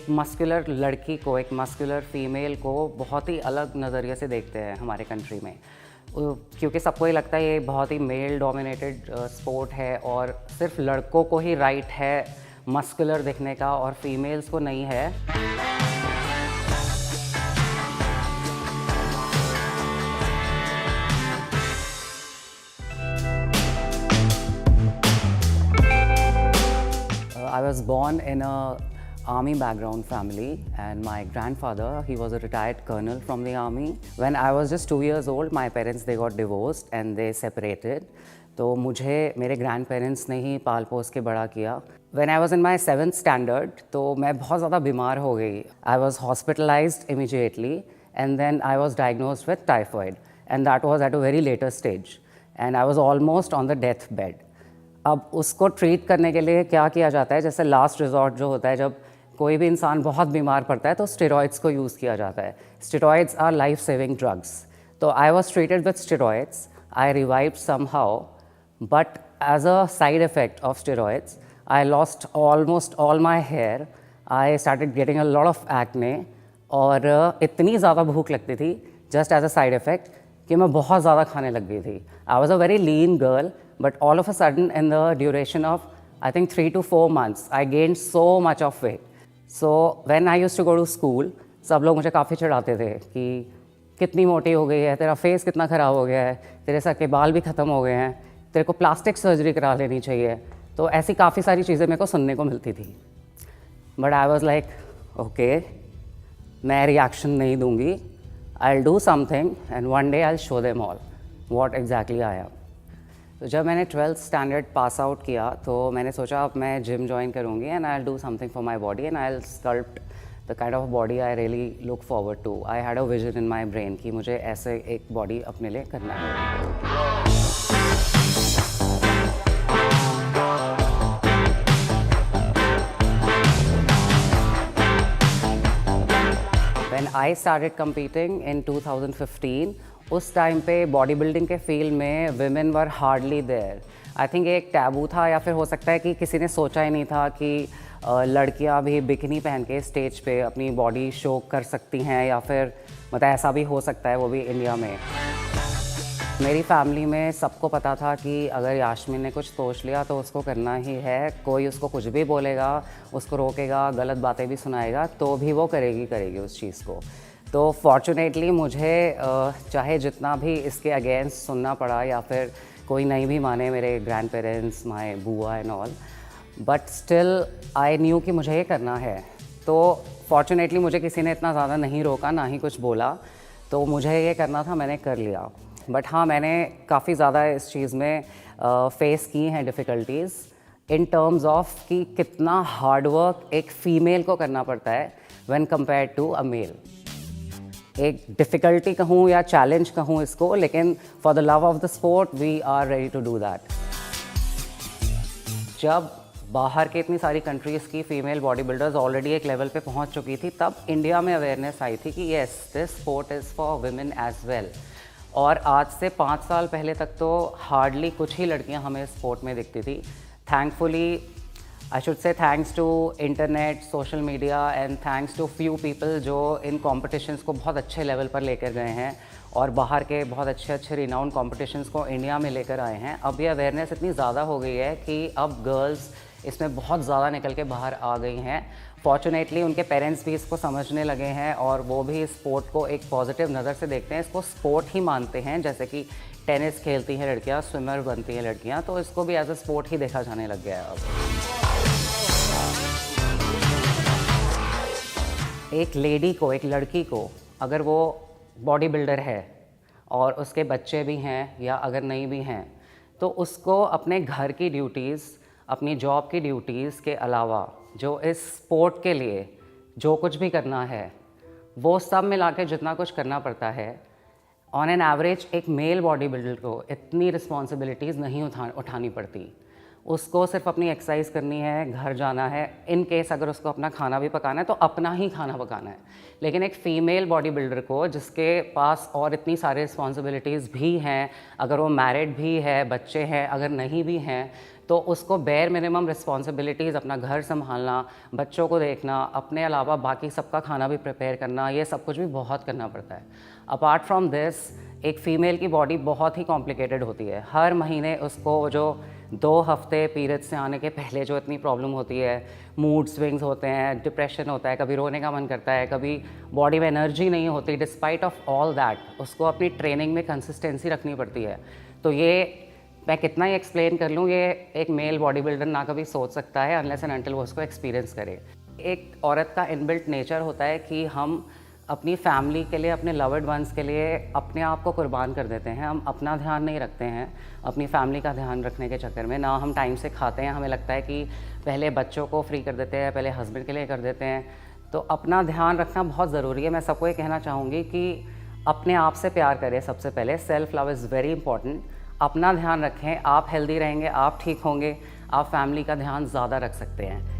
Muscular लड़की को, एक मस्कुलर फीमेल को बहुत ही अलग नज़रिए से देखते हैं हमारे कंट्री में, क्योंकि सबको ही लगता है ये बहुत ही मेल डोमिनेटेड स्पोर्ट है और सिर्फ लड़कों को ही राइट है मस्कुलर दिखने का और फीमेल्स को नहीं है। I was born in a army background family, and my grandfather, he was a retired colonel from the army. When I was just 2 years old, my parents, they got divorced and they separated. तो मुझे मेरे grand parents ने ही पाल पोस के बड़ा किया। When I was in my 7th standard, तो मैं बहुत ज़्यादा बीमार हो गई। I was hospitalized immediately and then I was diagnosed with typhoid, and that was at a very later stage, and I was almost on the death bed. अब उसको treat करने के लिए क्या किया जाता है, जैसे लास्ट रिजॉर्ट जो होता है, जब कोई भी इंसान बहुत बीमार पड़ता है तो स्टेरॉइड्स को यूज़ किया जाता है। Steroids are life saving drugs. तो I was treated with steroids, I revived somehow, but as a side effect of steroids I lost almost all my hair, I started getting a lot of acne, और इतनी ज़्यादा भूख लगती थी just as a side effect कि मैं बहुत ज़्यादा खाने लग गई थी। I was a very lean girl, but all of a sudden in the duration of I think 3 to 4 months I gained so much of weight. So when I used to go to school, सब लोग मुझे काफ़ी चिढ़ाते थे कि कितनी मोटी हो गई है, तेरा फेस कितना ख़राब हो गया है, तेरे सर के बाल भी ख़त्म हो गए हैं, तेरे को प्लास्टिक सर्जरी करा लेनी चाहिए। तो ऐसी काफ़ी सारी चीज़ें मेरे को सुनने को मिलती थी, but I was like okay, मैं रिएक्शन नहीं दूँगी, आई will do something and one day I will show them all what exactly I am. तो जब मैंने 12th स्टैंडर्ड पास आउट किया तो मैंने सोचा अब मैं जिम ज्वाइन करूँगी and I will do something for my body and I will sculpt the kind of body I really look forward to. I had a vision in my brain कि मुझे ऐसे एक बॉडी अपने लिए करना है। When I started competing in 2015, उस time पे बॉडी बिल्डिंग के फील्ड में women were hardly there. I think एक टैबू था, या फिर हो सकता है कि किसी ने सोचा ही नहीं था कि लड़कियां भी बिकिनी पहन के स्टेज पे अपनी बॉडी शो कर सकती हैं, या फिर मतलब ऐसा भी हो सकता है, वो भी इंडिया में। मेरी फैमिली में सबको पता था कि अगर यास्मीन ने कुछ सोच लिया तो उसको करना ही है, कोई उसको कुछ भी बोलेगा, उसको रोकेगा, गलत बातें भी सुनाएगा, तो भी वो करेगी उस चीज़ को। तो फॉर्चुनेटली मुझे चाहे जितना भी इसके अगेंस्ट सुनना पड़ा, या फिर कोई नहीं भी माने मेरे ग्रैंड पेरेंट्स, माई बुआ and all, but still I knew कि मुझे ये करना है। तो फॉर्चुनेटली मुझे किसी ने इतना ज़्यादा नहीं रोका, ना ही कुछ बोला, तो मुझे ये करना था, मैंने कर लिया। बट हाँ, मैंने काफ़ी ज़्यादा इस चीज़ में फेस की हैं डिफ़िकल्टीज़ इन टर्म्स ऑफ कि कितना हार्डवर्क एक फ़ीमेल को करना पड़ता है when compared to a male. एक डिफ़िकल्टी कहूँ या चैलेंज कहूँ इसको, लेकिन for the love of the sport we are ready to do that. जब बाहर के इतनी सारी कंट्रीज़ की फ़ीमेल बॉडी बिल्डर्स ऑलरेडी एक लेवल पे पहुँच चुकी थी, तब इंडिया में अवेयरनेस आई थी कि yes, this sport is for women as well. और आज से 5 साल पहले तक तो हार्डली कुछ ही लड़कियां हमें स्पोर्ट में दिखती थी। Thankfully, I should say thanks to internet, social media and thanks to few people जो इन कॉम्पिटिशन्स को बहुत अच्छे लेवल पर लेकर गए हैं और बाहर के बहुत अच्छे रिनाउंड कॉम्पिटिशन्स को इंडिया में लेकर आए हैं। अब ये अवेयरनेस इतनी ज़्यादा हो गई है कि अब गर्ल्स इसमें बहुत ज़्यादा निकल के बाहर आ गई हैं। फॉर्चुनेटली उनके पेरेंट्स भी इसको समझने लगे हैं और वो भी स्पोर्ट को एक पॉजिटिव नज़र से देखते हैं, इसको स्पोर्ट ही मानते हैं। जैसे कि टेनिस खेलती हैं लड़कियां, स्विमर बनती हैं लड़कियां, तो इसको भी एज अ स्पोर्ट ही देखा जाने लग गया है अब। एक लेडी को, एक लड़की को, अगर वो बॉडी बिल्डर है और उसके बच्चे भी हैं या अगर नहीं भी हैं, तो उसको अपने घर की ड्यूटीज़, अपनी जॉब की ड्यूटीज़ के अलावा जो इस स्पोर्ट के लिए जो कुछ भी करना है, वो सब मिला के जितना कुछ करना पड़ता है, ऑन एन एवरेज एक मेल बॉडी बिल्डर को इतनी रिस्पॉन्सिबिलिटीज़ नहीं उठानी पड़ती। उसको सिर्फ अपनी एक्सरसाइज करनी है, घर जाना है, इन केस अगर उसको अपना खाना भी पकाना है तो अपना ही खाना पकाना है। लेकिन एक फ़ीमेल बॉडी बिल्डर को, जिसके पास और इतनी सारी रिस्पॉन्सिबिलिटीज़ भी हैं, अगर वो मैरिड भी है, बच्चे हैं, अगर नहीं भी हैं, तो उसको बेयर मिनिमम रिस्पॉन्सिबिलिटीज़, अपना घर संभालना, बच्चों को देखना, अपने अलावा बाकी सबका खाना भी प्रिपेयर करना, ये सब कुछ भी बहुत करना पड़ता है। अपार्ट फ्रॉम दिस, एक फ़ीमेल की बॉडी बहुत ही कॉम्प्लिकेटेड होती है। हर महीने उसको जो 2 हफ्ते पीरियड्स से आने के पहले जो इतनी प्रॉब्लम होती है, मूड स्विंग्स होते हैं, डिप्रेशन होता है, कभी रोने का मन करता है, कभी बॉडी में एनर्जी नहीं होती, डिस्पाइट ऑफ ऑल दैट उसको अपनी ट्रेनिंग में कंसिस्टेंसी रखनी पड़ती है। तो ये मैं कितना ही एक्सप्लेन कर लूँ, ये एक मेल बॉडी बिल्डर ना कभी सोच सकता है अनलेस एंड अनटिल वो उसको एक्सपीरियंस करे। एक औरत का इनबिल्ट नेचर होता है कि हम अपनी फैमिली के लिए, अपने लवर्ड वंस के लिए अपने आप को कुर्बान कर देते हैं। हम अपना ध्यान नहीं रखते हैं अपनी फैमिली का ध्यान रखने के चक्कर में। ना हम टाइम से खाते हैं, हमें लगता है कि पहले बच्चों को फ्री कर देते हैं, पहले हस्बैंड के लिए कर देते हैं। तो अपना ध्यान रखना बहुत ज़रूरी है। मैं सबको ये कहना चाहूँगी कि अपने आप से प्यार करें। सबसे पहले self love is very important. अपना ध्यान रखें, आप हेल्दी रहेंगे, आप ठीक होंगे, आप फैमिली का ध्यान ज़्यादा रख सकते हैं।